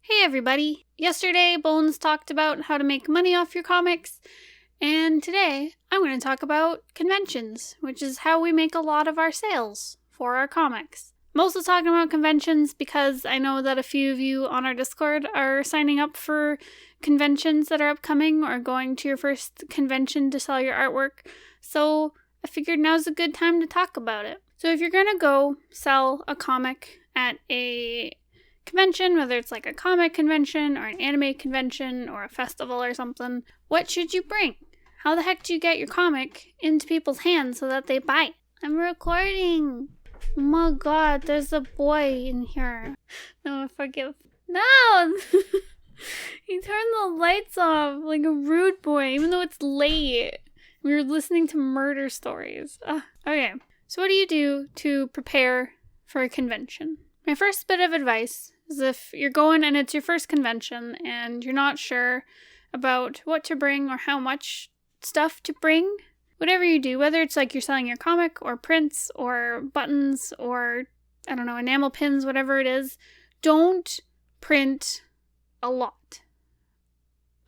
Hey everybody! Yesterday, Bones talked about how to make money off your comics, and today I'm going to talk about conventions, which is how we make a lot of our sales for our comics. Mostly talking about conventions because I know that a few of you on our Discord are signing up for conventions that are upcoming or going to your first convention to sell your artwork, so I figured now's a good time to talk about it. So if you're going to go sell a comic at a convention, whether it's like a comic convention or an anime convention or a festival or something, what should you bring? How the heck do you get your comic into people's hands so that they buy it? I'm recording! Oh my god, there's a boy in here. No, forgive. No! He turned the lights off like a rude boy, even though it's late. We were listening to murder stories. Okay, so what do you do to prepare for a convention? My first bit of advice is if you're going and it's your first convention and you're not sure about what to bring or how much stuff to bring, whatever you do, whether it's like you're selling your comic or prints or buttons or, I don't know, enamel pins, whatever it is, don't print a lot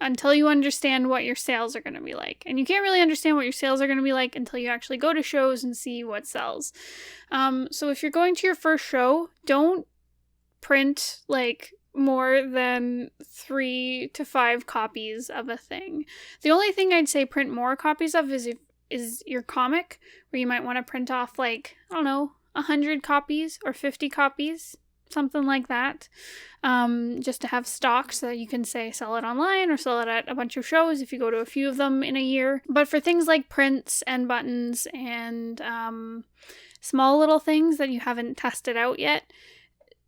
until you understand what your sales are going to be like. And you can't really understand what your sales are going to be like until you actually go to shows and see what sells. So if you're going to your first show, don't print like more than 3 to 5 copies of a thing. The only thing I'd say print more copies of is your comic, where you might want to print off like, I don't know, 100 copies or 50 copies. Something like that, just to have stock so that you can say sell it online or sell it at a bunch of shows if you go to a few of them in a year. But for things like prints and buttons and small little things that you haven't tested out yet,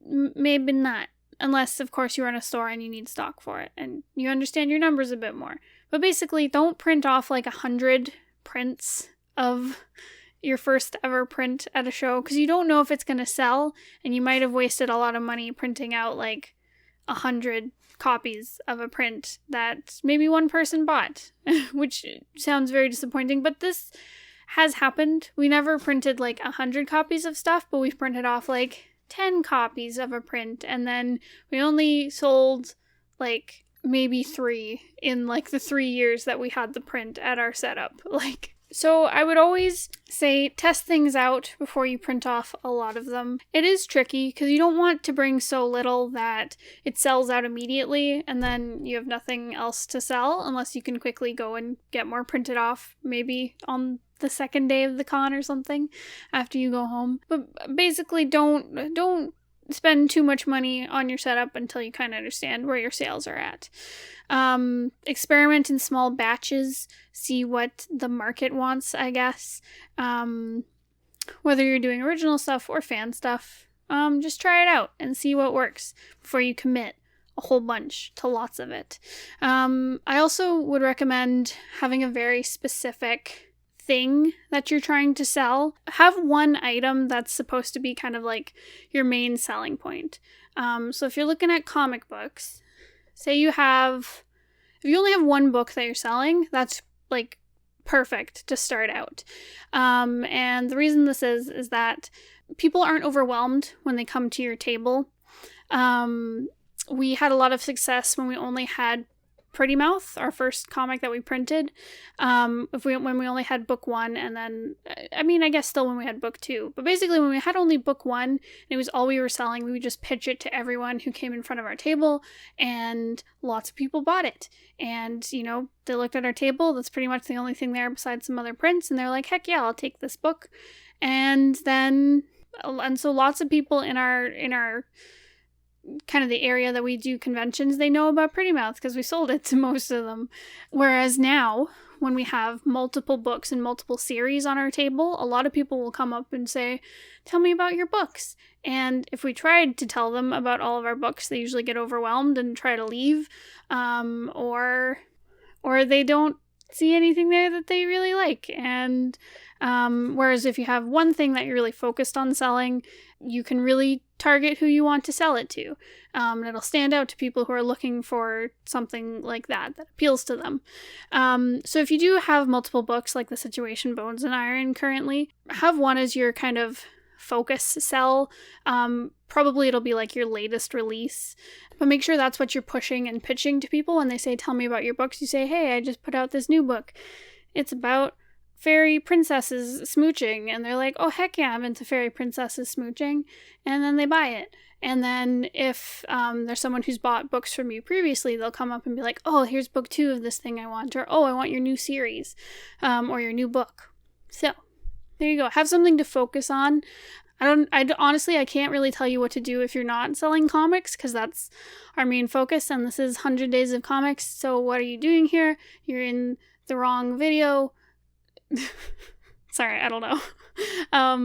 maybe not. Unless, of course, you're in a store and you need stock for it and you understand your numbers a bit more. But basically, don't print off like 100 prints of your first ever print at a show, because you don't know if it's going to sell, and you might have wasted a lot of money printing out like 100 copies of a print that maybe one person bought, which sounds very disappointing, but this has happened. We never printed like 100 copies of stuff, but we've printed off like 10 copies of a print, and then we only sold like maybe 3 in like the 3 years that we had the print at our setup. So I would always say test things out before you print off a lot of them. It is tricky because you don't want to bring so little that it sells out immediately and then you have nothing else to sell unless you can quickly go and get more printed off, maybe on the second day of the con or something after you go home. But basically don't spend too much money on your setup until you kind of understand where your sales are at. Experiment in small batches, see what the market wants, I guess. Whether you're doing original stuff or fan stuff, just try it out and see what works before you commit a whole bunch to lots of it. I also would recommend having a very specific thing that you're trying to sell. Have one item that's supposed to be kind of like your main selling point. So if you're looking at comic books, say if you only have one book that you're selling, that's like perfect to start out. And the reason this is that people aren't overwhelmed when they come to your table. We had a lot of success when we only had Pretty Mouth, our first comic that we printed, when we only had book 1, and then, I guess still when we had book 2, but basically when we had only book 1, and it was all we were selling, we would just pitch it to everyone who came in front of our table, and lots of people bought it, and, they looked at our table, that's pretty much the only thing there besides some other prints, and they're like, heck yeah, I'll take this book, and so lots of people in our kind of the area that we do conventions, they know about Pretty Mouth because we sold it to most of them. Whereas now, when we have multiple books and multiple series on our table, a lot of people will come up and say, tell me about your books. And if we tried to tell them about all of our books, they usually get overwhelmed and try to leave, or they don't see anything there that they really like. And whereas if you have one thing that you're really focused on selling, you can really target who you want to sell it to. And it'll stand out to people who are looking for something like that appeals to them. So if you do have multiple books, like the situation Bones and I are in currently, have one as your kind of focus sell. Probably it'll be like your latest release, but make sure that's what you're pushing and pitching to people. When they say, tell me about your books, you say, hey, I just put out this new book. It's about fairy princesses smooching. And they're like, oh, heck yeah, I'm into fairy princesses smooching. And then they buy it. And then if there's someone who's bought books from you previously, they'll come up and be like, oh, here's book 2 of this thing I want. Or, oh, I want your new series or your new book. So there you go. Have something to focus on. Honestly, I can't really tell you what to do if you're not selling comics, because that's our main focus, and this is 100 Days of Comics, so what are you doing here? You're in the wrong video. Sorry, I don't know.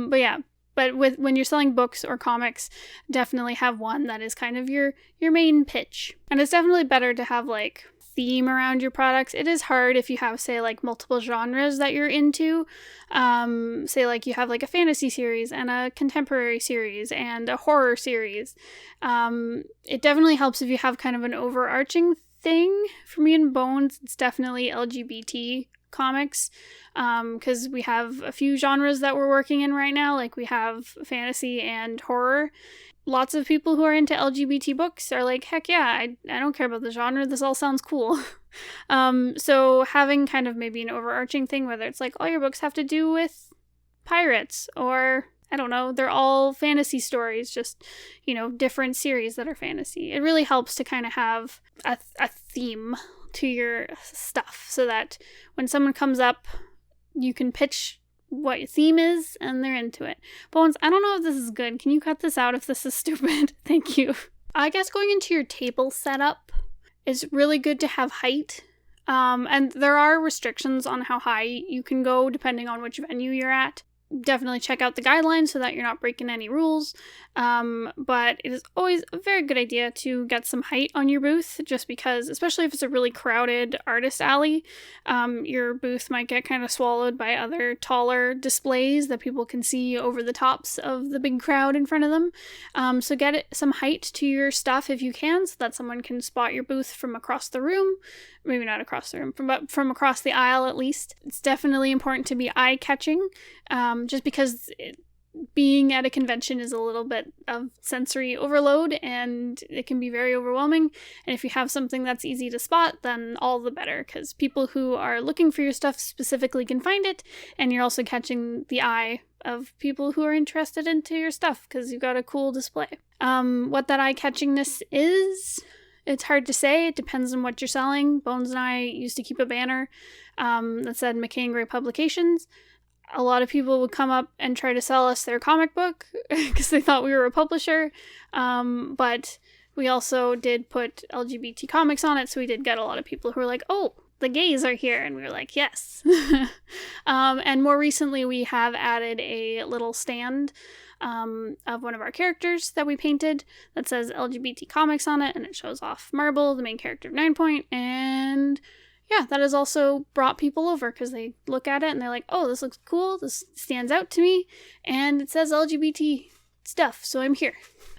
But yeah, when you're selling books or comics, definitely have one that is kind of your main pitch. And it's definitely better to have, like, theme around your products. It is hard if you have, say, like, multiple genres that you're into. Say, like, you have, like, a fantasy series and a contemporary series and a horror series. It definitely helps if you have kind of an overarching thing. For me and Bones, it's definitely LGBT comics, because we have a few genres that we're working in right now. Like, we have fantasy and horror. Lots of people who are into LGBT books are like, heck yeah, I don't care about the genre, this all sounds cool. So having kind of maybe an overarching thing, whether it's like all your books have to do with pirates, or I don't know, they're all fantasy stories, just, you know, different series that are fantasy. It really helps to kind of have a theme to your stuff, so that when someone comes up, you can pitch what your theme is, and they're into it. Bones, I don't know if this is good. Can you cut this out if this is stupid? Thank you. I guess going into your table setup is really good to have height. And there are restrictions on how high you can go depending on which venue you're at. Definitely check out the guidelines so that you're not breaking any rules. But it is always a very good idea to get some height on your booth, just because, especially if it's a really crowded artist alley, your booth might get kind of swallowed by other taller displays that people can see over the tops of the big crowd in front of them. So get some height to your stuff if you can, so that someone can spot your booth from across the room. Maybe not across the room, but from across the aisle at least. It's definitely important to be eye-catching, just because being at a convention is a little bit of sensory overload, and it can be very overwhelming. And if you have something that's easy to spot, then all the better, because people who are looking for your stuff specifically can find it, and you're also catching the eye of people who are interested into your stuff because you've got a cool display. What that eye-catchingness is, it's hard to say. It depends on what you're selling. Bones and I used to keep a banner that said McKay & Gray Publications. A lot of people would come up and try to sell us their comic book because they thought we were a publisher. But we also did put LGBT comics on it, so we did get a lot of people who were like, oh, the gays are here. And we were like, yes. And more recently, we have added a little stand of one of our characters that we painted that says LGBT comics on it, and it shows off Marble, the main character of 9 Point, and yeah, that has also brought people over because they look at it and they're like, oh, this looks cool, this stands out to me, and it says LGBT stuff, so I'm here.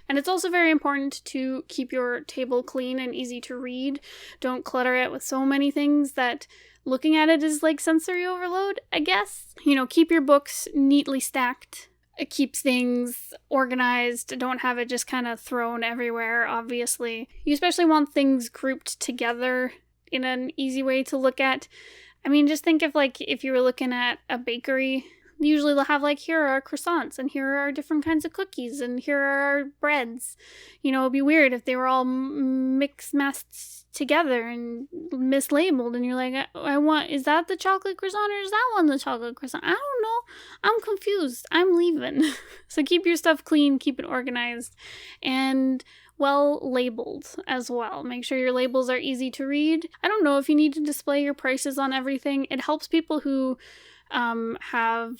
And it's also very important to keep your table clean and easy to read. Don't clutter it with so many things that looking at it is like sensory overload, I guess. You know, keep your books neatly stacked. It keeps things organized. Don't have it just kind of thrown everywhere, obviously. You especially want things grouped together in an easy way to look at. I mean, just think of, like, if you were looking at a bakery, usually they'll have, like, here are our croissants, and here are our different kinds of cookies, and here are our breads. You know, it'd be weird if they were all mixed together and mislabeled, and you're like, is that the chocolate croissant, or is that one the chocolate croissant? I don't know. I'm confused. I'm leaving. So keep your stuff clean, keep it organized, and well labeled as well. Make sure your labels are easy to read. I don't know if you need to display your prices on everything. It helps people who have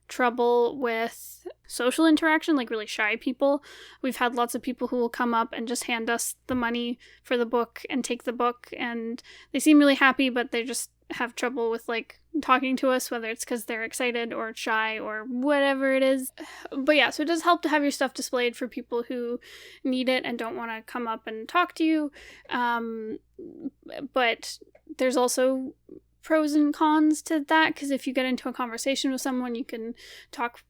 trouble with social interaction, like really shy people. We've had lots of people who will come up and just hand us the money for the book and take the book, and they seem really happy, but they just have trouble with, like, talking to us, whether it's because they're excited or shy or whatever it is. But yeah, so it does help to have your stuff displayed for people who need it and don't want to come up and talk to you. But there's also pros and cons to that, because if you get into a conversation with someone, you can talk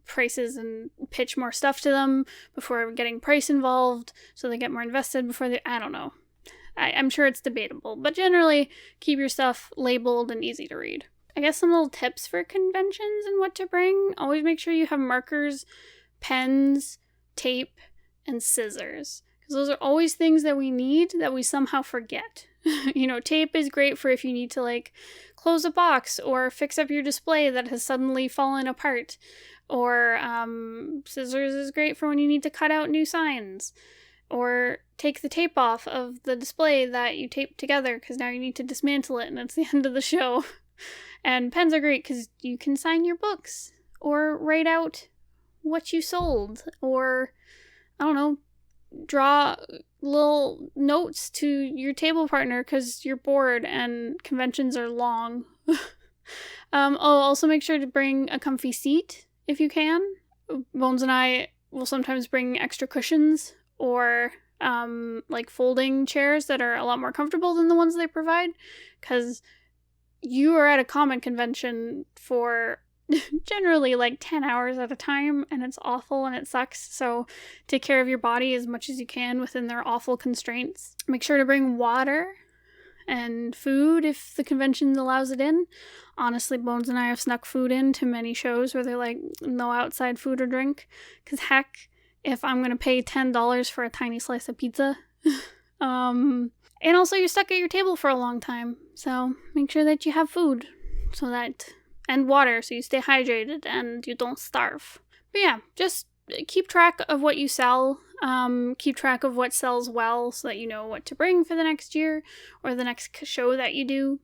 prices and pitch more stuff to them before getting price involved so they get more invested before they, I don't know. I'm sure it's debatable, but generally keep your stuff labeled and easy to read. I guess some little tips for conventions and what to bring. Always make sure you have markers, pens, tape, and scissors. Because those are always things that we need that we somehow forget. Tape is great for if you need to like close a box or fix up your display that has suddenly fallen apart. Or scissors is great for when you need to cut out new signs. Or take the tape off of the display that you taped together because now you need to dismantle it and it's the end of the show. And pens are great because you can sign your books or write out what you sold or, I don't know, draw little notes to your table partner because you're bored and conventions are long. Also make sure to bring a comfy seat if you can. Bones and I will sometimes bring extra cushions or like folding chairs that are a lot more comfortable than the ones they provide, because you are at a comic convention for generally like 10 hours at a time, and it's awful and it sucks. So take care of your body as much as you can within their awful constraints. Make sure to bring water and food if the convention allows it in. Honestly, Bones and I have snuck food in to many shows where they're like, no outside food or drink, because heck, if I'm going to pay $10 for a tiny slice of pizza. And also you're stuck at your table for a long time, so make sure that you have food and water so you stay hydrated and you don't starve. But yeah, just keep track of what you sell. Keep track of what sells well so that you know what to bring for the next year or the next show that you do.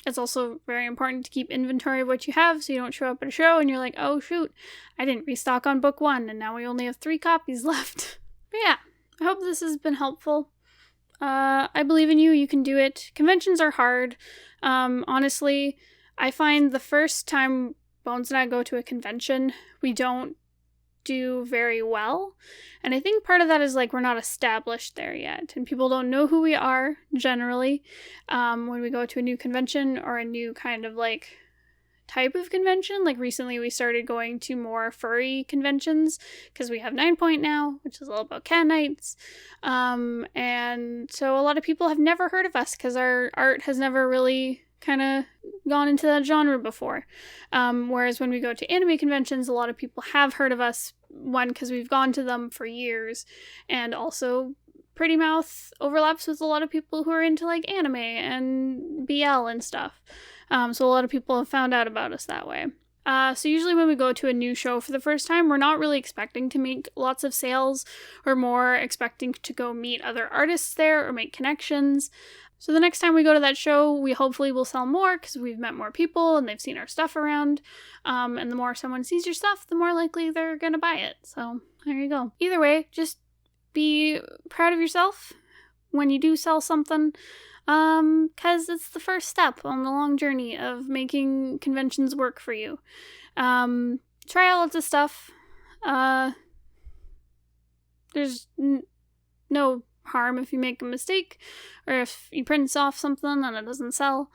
It's also very important to keep inventory of what you have so you don't show up at a show and you're like, oh shoot, I didn't restock on book 1 and now we only have 3 copies left. But yeah, I hope this has been helpful. I believe in you. You can do it. Conventions are hard. Honestly, I find the first time Bones and I go to a convention, we don't do very well. And I think part of that is like we're not established there yet. And people don't know who we are, generally, when we go to a new convention or a new kind of like type of convention. Like recently we started going to more furry conventions because we have 9 Point now, which is all about cat nights. And so a lot of people have never heard of us because our art has never really kind of gone into that genre before. Whereas when we go to anime conventions, a lot of people have heard of us, one, because we've gone to them for years, and also Pretty Mouth overlaps with a lot of people who are into like anime and BL and stuff. So a lot of people have found out about us that way. So usually when we go to a new show for the first time, we're not really expecting to make lots of sales. We're more expecting to go meet other artists there or make connections. So the next time we go to that show, we hopefully will sell more because we've met more people and they've seen our stuff around. And the more someone sees your stuff, the more likely they're going to buy it. So there you go. Either way, just be proud of yourself when you do sell something, because it's the first step on the long journey of making conventions work for you. Try all of this stuff. There's no harm if you make a mistake or if you print off something and it doesn't sell.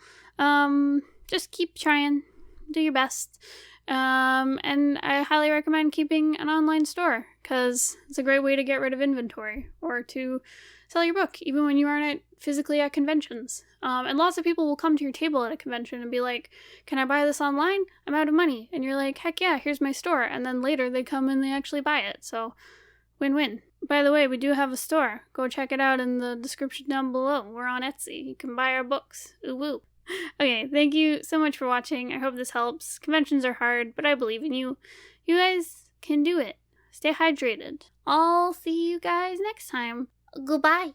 Just keep trying, do your best. And I highly recommend keeping an online store because it's a great way to get rid of inventory or to sell your book even when you aren't physically at conventions. And lots of people will come to your table at a convention and be like, can I buy this online? I'm out of money. And you're like, heck yeah, here's my store. And then later they come and they actually buy it. So win-win. By the way, we do have a store. Go check it out in the description down below. We're on Etsy. You can buy our books. Ooh woo. Okay, thank you so much for watching. I hope this helps. Conventions are hard, but I believe in you. You guys can do it. Stay hydrated. I'll see you guys next time. Goodbye.